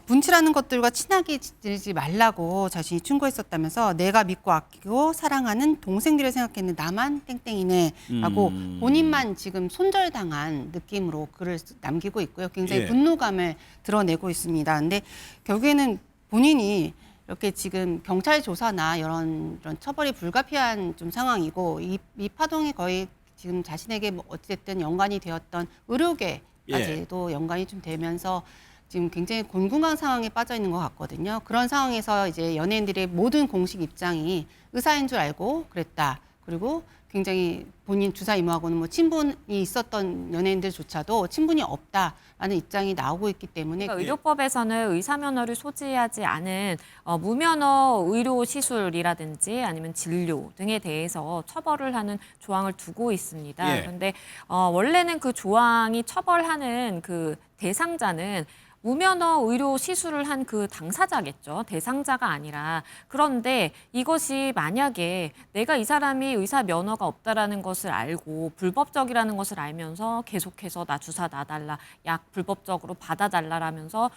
분칠하는 것들과 친하게 지내지 말라고 자신이 충고했었다면서 내가 믿고 아끼고 사랑하는 동생들을 생각했는데 나만 땡땡이네라고 본인만 지금 손절당한 느낌으로 글을 남기고 있고요. 굉장히 예. 분노감을 드러내고 있습니다. 근데 결국에는 본인이 이렇게 지금 경찰 조사나 이런 처벌이 불가피한 좀 상황이고 이 파동이 거의 지금 자신에게 뭐 어쨌든 연관이 되었던 의료계까지도 연관이 좀 되면서 지금 굉장히 곤궁한 상황에 빠져 있는 것 같거든요. 그런 상황에서 이제 연예인들의 모든 공식 입장이 의사인 줄 알고 그랬다. 그리고 굉장히 본인 주사 이모하고는 뭐 친분이 있었던 연예인들조차도 친분이 없다라는 입장이 나오고 있기 때문에 그러니까 의료법에서는 의사 면허를 소지하지 않은 무면허 의료 시술이라든지 아니면 진료 등에 대해서 처벌을 하는 조항을 두고 있습니다. 예. 그런데 원래는 그 조항이 처벌하는 그 대상자는 무면허 의료 시술을 한 그 당사자겠죠. 대상자가 아니라. 그런데 이것이 만약에 내가 이 사람이 의사 면허가 없다라는 것을 알고 불법적이라는 것을 알면서 계속해서 나 주사 놔달라, 약 불법적으로 받아달라라면서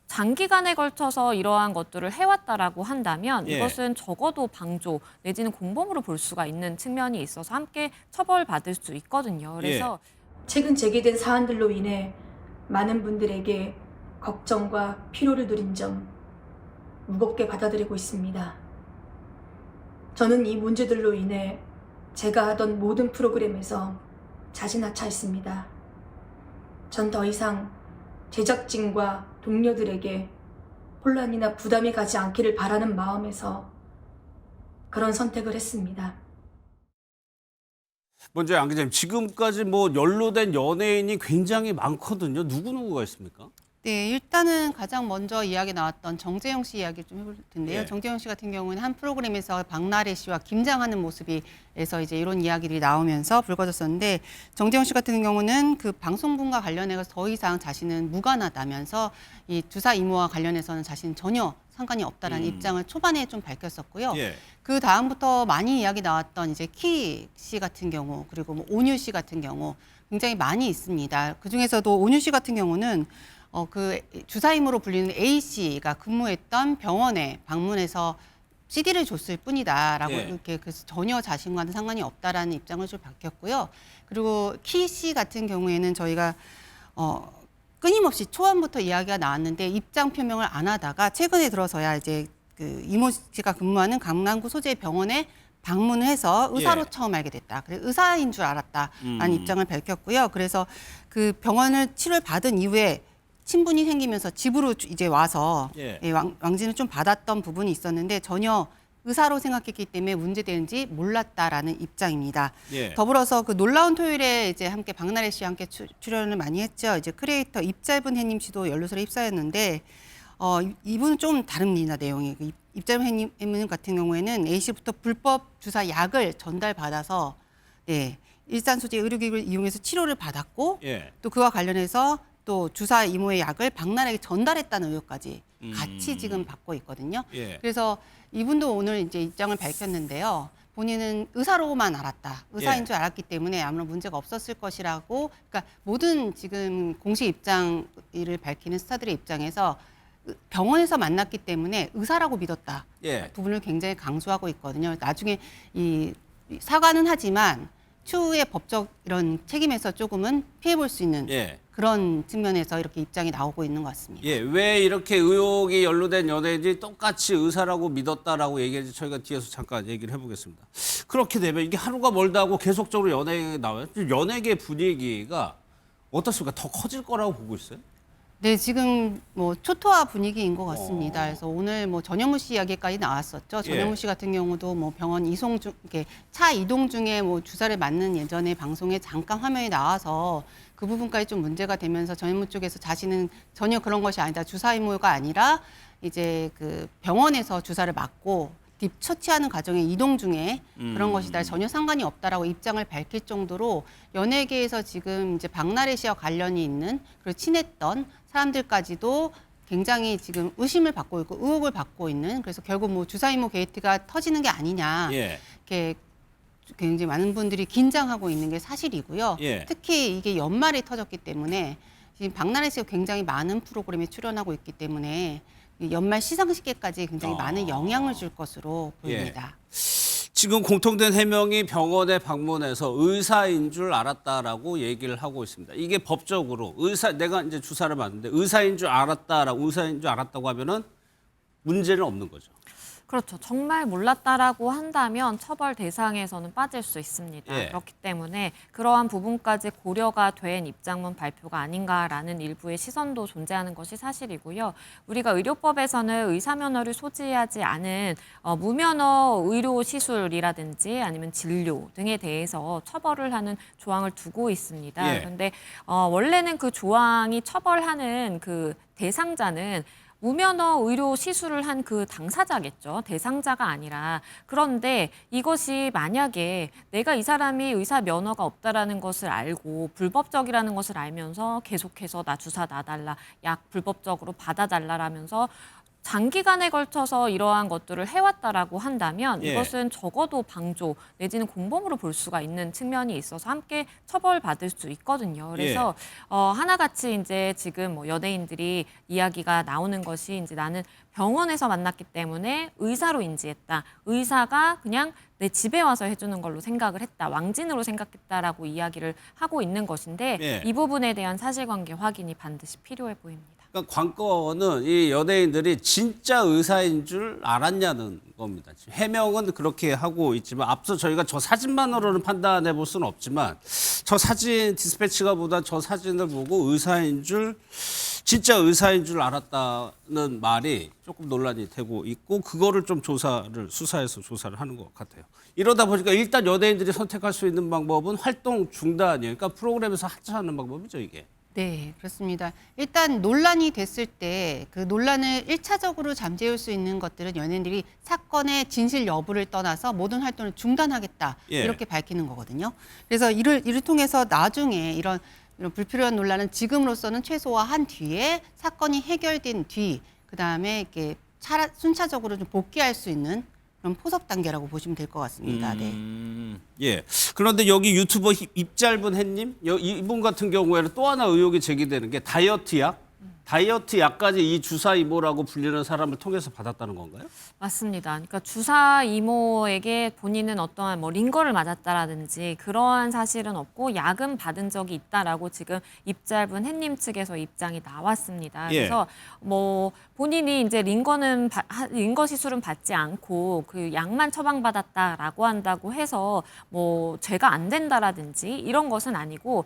장기간에 걸쳐서 이러한 것들을 해왔다라고 한다면 예. 이것은 적어도 방조 내지는 공범으로 볼 수가 있는 측면이 있어서 함께 처벌받을 수 있거든요. 그래서 최근 제기된 사안들로 인해 많은 분들에게 걱정과 피로를 누린 점 무겁게 받아들이고 있습니다. 저는 이 문제들로 인해 제가 하던 모든 프로그램에서 자진하차했습니다. 전 더 이상 제작진과 동료들에게 혼란이나 부담이 가지 않기를 바라는 마음에서 그런 선택을 했습니다. 먼저 양 기자님, 지금까지 뭐 연루된 연예인이 굉장히 많거든요. 누구누구가 있습니까? 네, 일단은 가장 먼저 이야기 나왔던 정재영 씨 이야기 좀 해볼 텐데요. 예. 정재영 씨 같은 경우는 한 프로그램에서 박나래 씨와 김장하는 모습에서 이제 이런 이야기들이 나오면서 불거졌었는데 정재영 씨 같은 경우는 그 방송분과 관련해서 더 이상 자신은 무관하다면서 이 주사 이모와 관련해서는 자신은 전혀 상관이 없다라는 입장을 초반에 좀 밝혔었고요. 예. 그 다음부터 많이 이야기 나왔던 이제 키 씨 같은 경우 그리고 뭐 온유 씨 같은 경우 굉장히 많이 있습니다. 그 중에서도 온유 씨 같은 경우는 그 주사임으로 불리는 A 씨가 근무했던 병원에 방문해서 CD를 줬을 뿐이다라고 예. 이렇게 그래서 전혀 자신과는 상관이 없다라는 입장을 좀 밝혔고요. 그리고 키 씨 같은 경우에는 저희가 끊임없이 초반부터 이야기가 나왔는데 입장 표명을 안 하다가 최근에 들어서야 이제 그 이모 씨가 근무하는 강남구 소재 병원에 방문을 해서 의사로 예. 처음 알게 됐다. 그래서 의사인 줄 알았다라는 입장을 밝혔고요. 그래서 그 병원을 치료를 받은 이후에 친분이 생기면서 집으로 이제 와서 예. 왕진을 좀 받았던 부분이 있었는데 전혀 의사로 생각했기 때문에 문제되는지 몰랐다라는 입장입니다. 예. 더불어서 그 놀라운 토요일에 이제 함께 박나래 씨와 함께 출연을 많이 했죠. 이제 크리에이터 입짧은 해님 씨도 연루설에 휩싸였는데 이분은 좀 다릅니다. 내용이. 그 입짧은 해님 같은 경우에는 A 씨부터 불법 주사 약을 전달받아서 네, 일산 소재 의료기기를 이용해서 치료를 받았고 예. 또 그와 관련해서 또 주사 이모의 약을 박나래에게 전달했다는 의혹까지 같이 지금 받고 있거든요. 예. 그래서 이분도 오늘 이제 입장을 밝혔는데요. 본인은 의사로만 알았다. 의사인 예. 줄 알았기 때문에 아무런 문제가 없었을 것이라고. 그러니까 모든 지금 공식 입장을 밝히는 스타들의 입장에서 병원에서 만났기 때문에 의사라고 믿었다. 예. 부분을 굉장히 강조하고 있거든요. 나중에 이 사과는 하지만 추후에 법적 이런 책임에서 조금은 피해볼 수 있는 예. 그런 측면에서 이렇게 입장이 나오고 있는 것 같습니다. 예, 왜 이렇게 의혹이 연루된 연예인이 똑같이 의사라고 믿었다라고 얘기했지 저희가 뒤에서 잠깐 얘기를 해보겠습니다. 그렇게 되면 이게 하루가 멀다 하고 계속적으로 연예인이 나와요. 연예계 분위기가 어떻습니까? 더 커질 거라고 보고 있어요? 네, 지금 뭐 초토화 분위기인 것 같습니다. 그래서 오늘 뭐 전현무 씨 이야기까지 나왔었죠. 전현무 씨 같은 경우도 뭐 병원 이송 중, 이렇게 차 이동 중에 뭐 주사를 맞는 예전에 방송에 잠깐 화면이 나와서 그 부분까지 좀 문제가 되면서 전현무 쪽에서 자신은 전혀 그런 것이 아니다. 주사 이모가 아니라 이제 그 병원에서 주사를 맞고 처치하는 과정에 이동 중에 그런 것이다. 전혀 상관이 없다라고 입장을 밝힐 정도로 연예계에서 지금 이제 박나래 씨와 관련이 있는 그리고 친했던 사람들까지도 굉장히 지금 의심을 받고 있고 의혹을 받고 있는 그래서 결국 뭐 주사이모 게이트가 터지는 게 아니냐 예. 이렇게 굉장히 많은 분들이 긴장하고 있는 게 사실이고요. 예. 특히 이게 연말에 터졌기 때문에 지금 박나래 씨가 굉장히 많은 프로그램에 출연하고 있기 때문에 이 연말 시상식에까지 굉장히 많은 영향을 줄 것으로 보입니다. 지금 공통된 해명이 병원에 방문해서 의사인 줄 알았다라고 얘기를 하고 있습니다. 이게 법적으로 내가 이제 주사를 맞는데 의사인 줄 알았다고 하면은 문제는 없는 거죠. 그렇죠. 정말 몰랐다라고 한다면 처벌 대상에서는 빠질 수 있습니다. 예. 그렇기 때문에 그러한 부분까지 고려가 된 입장문 발표가 아닌가라는 일부의 시선도 존재하는 것이 사실이고요. 우리가 의료법에서는 의사면허를 소지하지 않은 무면허 의료 시술이라든지 아니면 진료 등에 대해서 처벌을 하는 조항을 두고 있습니다. 예. 그런데 원래는 그 조항이 처벌하는 그 대상자는 무면허 의료 시술을 한 그 당사자겠죠. 대상자가 아니라. 그런데 이것이 만약에 내가 이 사람이 의사 면허가 없다라는 것을 알고 불법적이라는 것을 알면서 계속해서 나 주사 놔달라, 약 불법적으로 받아달라라면서 장기간에 걸쳐서 이러한 것들을 해왔다라고 한다면 예. 이것은 적어도 방조 내지는 공범으로 볼 수가 있는 측면이 있어서 함께 처벌받을 수 있거든요. 그래서 하나같이 이제 지금 뭐 연예인들이 이야기가 나오는 것이 이제 나는 병원에서 만났기 때문에 의사로 인지했다. 의사가 그냥 내 집에 와서 해주는 걸로 생각을 했다. 왕진으로 생각했다라고 이야기를 하고 있는 것인데 예. 이 부분에 대한 사실관계 확인이 반드시 필요해 보입니다. 그러니까 관건은 이 연예인들이 진짜 의사인 줄 알았냐는 겁니다. 지금 해명은 그렇게 하고 있지만 앞서 저희가 저 사진만으로는 판단해 볼 수는 없지만 저 사진 디스패치가 보다 저 사진을 보고 진짜 의사인 줄 알았다는 말이 조금 논란이 되고 있고 그거를 좀 수사해서 조사를 하는 것 같아요. 이러다 보니까 일단 연예인들이 선택할 수 있는 방법은 활동 중단이에요. 그러니까 프로그램에서 하차하는 방법이죠, 이게. 네, 그렇습니다. 일단 논란이 됐을 때 그 논란을 1차적으로 잠재울 수 있는 것들은 연예인들이 사건의 진실 여부를 떠나서 모든 활동을 중단하겠다 예. 이렇게 밝히는 거거든요. 그래서 이를 통해서 나중에 이런 불필요한 논란은 지금으로서는 최소화한 뒤에 사건이 해결된 뒤 그다음에 이렇게 순차적으로 좀 복귀할 수 있는 그런 포섭 단계라고 보시면 될 것 같습니다. 네. 예. 그런데 여기 유튜버 입짧은 햇님 이분 같은 경우에는 또 하나 의혹이 제기되는 게 다이어트 약까지 이 주사 이모라고 불리는 사람을 통해서 받았다는 건가요? 맞습니다. 그러니까 주사 이모에게 본인은 어떠한 뭐 링거를 맞았다라든지 그러한 사실은 없고 약은 받은 적이 있다라고 지금 입짧은 햇님 측에서 입장이 나왔습니다. 예. 그래서 뭐 본인이 이제 링거 시술은 받지 않고 그 약만 처방받았다라고 한다고 해서 뭐 죄가 안 된다라든지 이런 것은 아니고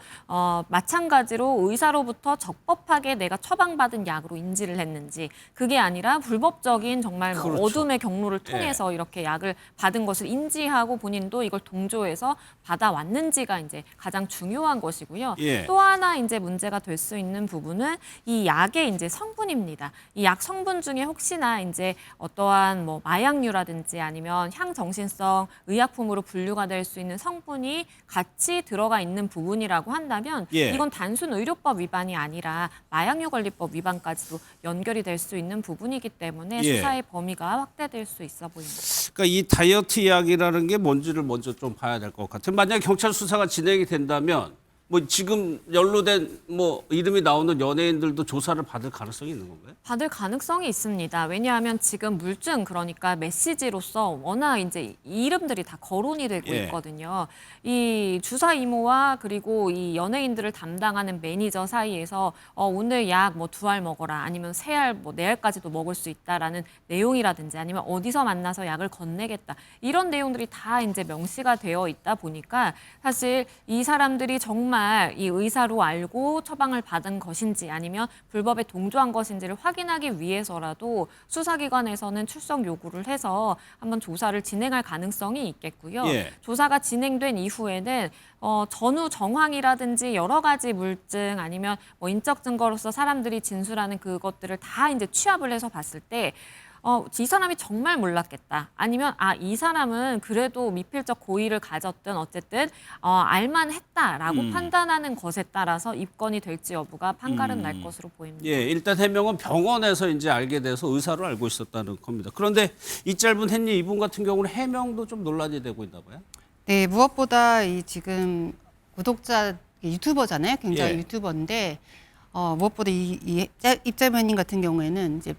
마찬가지로 의사로부터 적법하게 내가 처방받은 약으로 인지를 했는지 그게 아니라 불법적인 정말 뭐 그렇죠. 어둠의 경로를 통해서 이렇게 약을 받은 것을 인지하고 본인도 이걸 동조해서 받아왔는지가 이제 가장 중요한 것이고요. 예. 또 하나 이제 문제가 될 수 있는 부분은 이 약의 이제 성분입니다. 이 약 성분 중에 혹시나 이제 어떠한 뭐 마약류라든지 아니면 향정신성 의약품으로 분류가 될 수 있는 성분이 같이 들어가 있는 부분이라고 한다면 예. 이건 단순 의료법 위반이 아니라 마약류 관리법 위반까지도 연결이 될 수 있는 부분이기 때문에 예. 수사의 범위가 확대될 수 있어 보입니다. 그러니까 이 다이어트 약이라는 게 뭔지를 먼저 좀 봐야 될 것 같아요. 만약 경찰 수사가 진행이 된다면 뭐 지금 연루된 뭐 이름이 나오는 연예인들도 조사를 받을 가능성이 있는 건가요? 받을 가능성이 있습니다. 왜냐하면 지금 물증 그러니까 메시지로서 워낙 이제 이름들이 다 거론이 되고 예. 있거든요. 이 주사 이모와 그리고 이 연예인들을 담당하는 매니저 사이에서 오늘 약 뭐 2알 먹어라 아니면 3알 뭐 4알까지도 먹을 수 있다라는 내용이라든지 아니면 어디서 만나서 약을 건네겠다 이런 내용들이 다 이제 명시가 되어 있다 보니까 사실 이 사람들이 정말 이 의사로 알고 처방을 받은 것인지 아니면 불법에 동조한 것인지를 확인하기 위해서라도 수사기관에서는 출석 요구를 해서 한번 조사를 진행할 가능성이 있겠고요. 예. 조사가 진행된 이후에는 전후 정황이라든지 여러 가지 물증 아니면 뭐 인적 증거로서 사람들이 진술하는 그것들을 다 이제 취합을 해서 봤을 때 이 사람이 정말 몰랐겠다. 아니면 이 사람은 그래도 미필적 고의를 가졌든 어쨌든 알만했다라고 판단하는 것에 따라서 입건이 될지 여부가 판가름 날 것으로 보입니다. 예, 일단 해명은 병원에서 이제 알게 돼서 의사로 알고 있었다는 겁니다. 그런데 입짧은 햇님 이분 같은 경우는 해명도 좀 논란이 되고 있나 봐요. 네, 무엇보다 이 지금 구독자 유튜버잖아요. 굉장히 예. 유튜버인데 무엇보다 이 입자변인 같은 경우에는 이제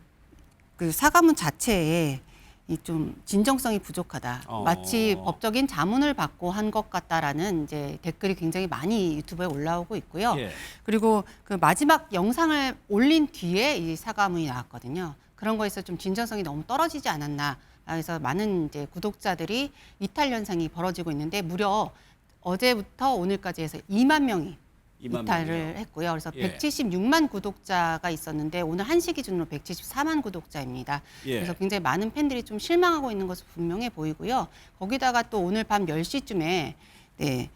그 사과문 자체에 이 좀 진정성이 부족하다. 마치 법적인 자문을 받고 한 것 같다라는 이제 댓글이 굉장히 많이 유튜브에 올라오고 있고요. 예. 그리고 그 마지막 영상을 올린 뒤에 이 사과문이 나왔거든요. 그런 거에서 좀 진정성이 너무 떨어지지 않았나. 그래서 많은 이제 구독자들이 이탈 현상이 벌어지고 있는데 무려 어제부터 오늘까지 해서 2만 명이 2만 이탈을 명이요? 했고요. 그래서 예. 176만 구독자가 있었는데 오늘 1시 기준으로 174만 구독자입니다. 예. 그래서 굉장히 많은 팬들이 좀 실망하고 있는 것은 분명해 보이고요. 거기다가 또 오늘 밤 10시쯤에 네,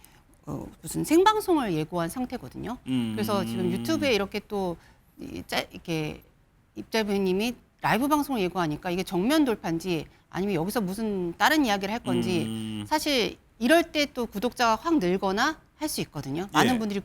무슨 생방송을 예고한 상태거든요. 그래서 지금 유튜브에 이렇게 또 이렇게 입자부님이 라이브 방송을 예고하니까 이게 정면 돌파인지 아니면 여기서 무슨 다른 이야기를 할 건지 사실 이럴 때 또 구독자가 확 늘거나 할 수 있거든요. 많은 예. 분들이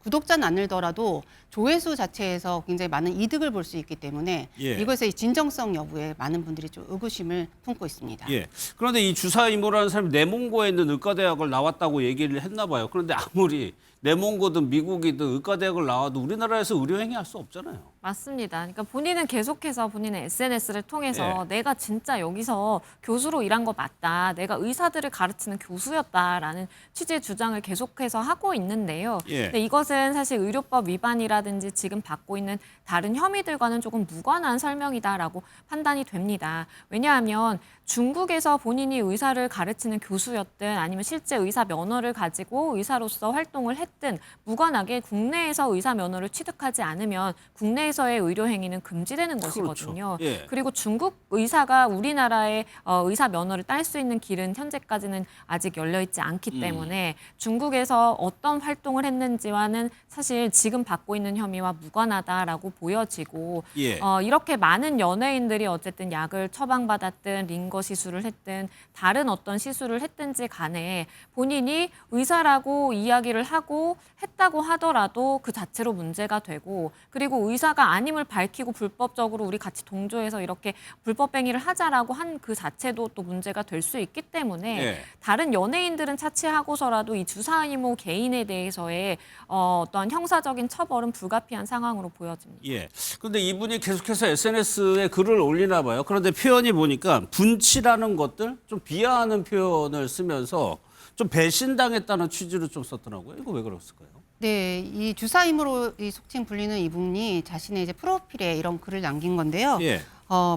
구독자는 안 늘더라도 조회수 자체에서 굉장히 많은 이득을 볼 수 있기 때문에 예. 이것의 진정성 여부에 많은 분들이 좀 의구심을 품고 있습니다. 예. 그런데 이 주사 이모라는 사람이 내몽고에 있는 의과대학을 나왔다고 얘기를 했나 봐요. 그런데 아무리 내몽고든 미국이든 의과대학을 나와도 우리나라에서 의료행위 할 수 없잖아요. 맞습니다. 그러니까 본인은 계속해서 본인의 SNS를 통해서 예. 내가 진짜 여기서 교수로 일한 거 맞다. 내가 의사들을 가르치는 교수였다라는 취지의 주장을 계속해서 하고 있는데요. 예. 근데 이것은 사실 의료법 위반이라든지 지금 받고 있는 다른 혐의들과는 조금 무관한 설명이다라고 판단이 됩니다. 왜냐하면 중국에서 본인이 의사를 가르치는 교수였든 아니면 실제 의사 면허를 가지고 의사로서 활동을 했든 무관하게 국내에서 의사 면허를 취득하지 않으면 국내에서의 의료 행위는 금지되는 것이거든요. 그렇죠. 예. 그리고 중국 의사가 우리나라의 의사 면허를 딸 수 있는 길은 현재까지는 아직 열려 있지 않기 때문에 중국에서 어떤 활동을 했는지와는 사실 지금 받고 있는 혐의와 무관하다라고 보여지고 예. 이렇게 많은 연예인들이 어쨌든 약을 처방받았든 링거 시술을 했든 다른 어떤 시술을 했든지 간에 본인이 의사라고 이야기를 하고 했다고 하더라도 그 자체로 문제가 되고 그리고 의사가 아님을 밝히고 불법적으로 우리 같이 동조해서 이렇게 불법 행위를 하자라고 한 그 자체도 또 문제가 될 수 있기 때문에 예. 다른 연예인들은 차치하고서라도 이 주사 이모 개인에 대해서의 어떤 형사적인 처벌은 불가피한 상황으로 보여집니다. 예. 근데 이분이 계속해서 SNS에 글을 올리나 봐요. 그런데 표현이 보니까 분치라는 것들 좀 비하하는 표현을 쓰면서 좀 배신당했다는 취지로 좀 썼더라고요. 이거 왜 그랬을까요? 네, 이 주사임으로 이 속칭 불리는 이분이 자신의 이제 프로필에 이런 글을 남긴 건데요. 예.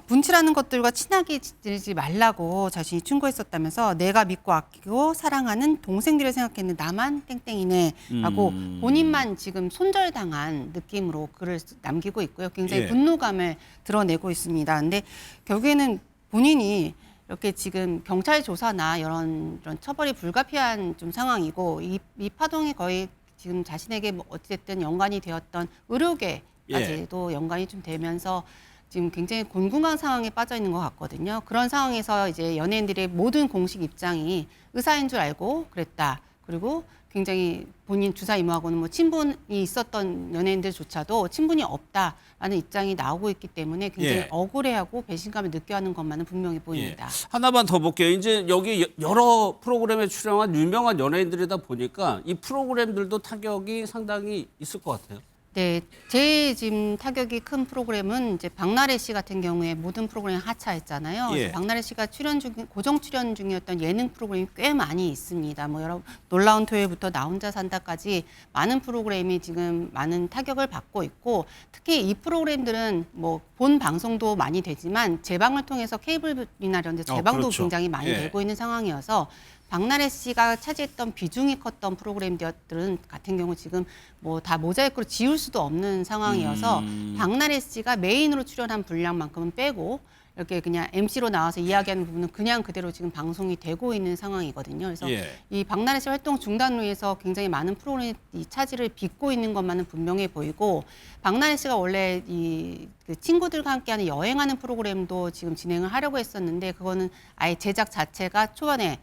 분치라는 것들과 친하게 지내지 말라고 자신이 충고했었다면서 내가 믿고 아끼고 사랑하는 동생들을 생각했는데 나만 땡땡이네라고 본인만 지금 손절당한 느낌으로 글을 남기고 있고요. 굉장히 예. 분노감을 드러내고 있습니다. 근데 결국에는 본인이 이렇게 지금 경찰 조사나 이런 처벌이 불가피한 좀 상황이고 이 파동이 거의 지금 자신에게 뭐 어쨌든 연관이 되었던 의료계까지도 연관이 좀 되면서 지금 굉장히 곤궁한 상황에 빠져 있는 것 같거든요. 그런 상황에서 이제 연예인들의 모든 공식 입장이 의사인 줄 알고 그랬다. 그리고 굉장히 본인 주사 이모하고는 뭐 친분이 있었던 연예인들조차도 친분이 없다라는 입장이 나오고 있기 때문에 굉장히 예. 억울해하고 배신감을 느껴하는 것만은 분명히 예. 보입니다. 하나만 더 볼게요. 이제 여기 여러 프로그램에 출연한 유명한 연예인들이다 보니까 이 프로그램들도 타격이 상당히 있을 것 같아요. 네, 제일 지금 타격이 큰 프로그램은 이제 박나래 씨 같은 경우에 모든 프로그램 하차했잖아요. 예. 그래서 박나래 씨가 고정 출연 중이었던 예능 프로그램이 꽤 많이 있습니다. 뭐 여러 놀라운 토요일부터 나 혼자 산다까지 많은 프로그램이 지금 많은 타격을 받고 있고 특히 이 프로그램들은 뭐 본 방송도 많이 되지만 재방을 통해서 케이블이나 이런 데 재방도 그렇죠. 굉장히 많이 예. 되고 있는 상황이어서 박나래 씨가 차지했던 비중이 컸던 프로그램들은 같은 경우 지금 뭐 다 모자이크로 지울 수도 없는 상황이어서 박나래 씨가 메인으로 출연한 분량만큼은 빼고 이렇게 그냥 MC로 나와서 이야기하는 부분은 그냥 그대로 지금 방송이 되고 있는 상황이거든요. 그래서 예. 이 박나래 씨 활동 중단으로 해서 굉장히 많은 프로그램이 이 차질을 빚고 있는 것만은 분명해 보이고 박나래 씨가 원래 그 친구들과 함께하는 여행하는 프로그램도 지금 진행을 하려고 했었는데 그거는 아예 제작 자체가 초반에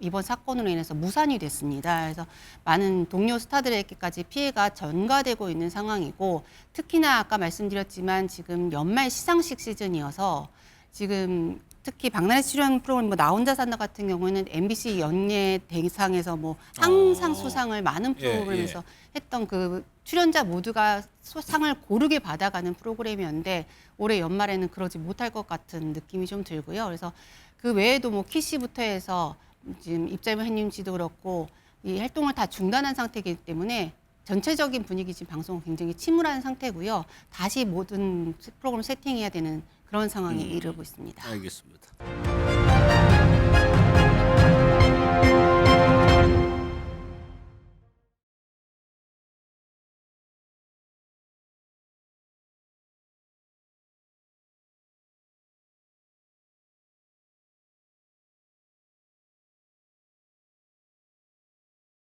이번 사건으로 인해서 무산이 됐습니다. 그래서 많은 동료 스타들에게까지 피해가 전가되고 있는 상황이고 특히나 아까 말씀드렸지만 지금 연말 시상식 시즌이어서 지금 특히 박나래 출연 프로그램 뭐 나 혼자 산다 같은 경우에는 MBC 연예 대상에서 뭐 항상 수상을 많은 예, 프로그램에서 했던 그 출연자 모두가 상을 고르게 받아가는 프로그램이었는데 올해 연말에는 그러지 못할 것 같은 느낌이 좀 들고요. 그래서 그 외에도 뭐 키씨부터 해서 지금 입자면 햇님씨도 그렇고 이 활동을 다 중단한 상태이기 때문에 전체적인 분위기 지금 방송은 굉장히 침울한 상태고요. 다시 모든 프로그램 세팅해야 되는 그런 상황에 이르고 있습니다. 알겠습니다.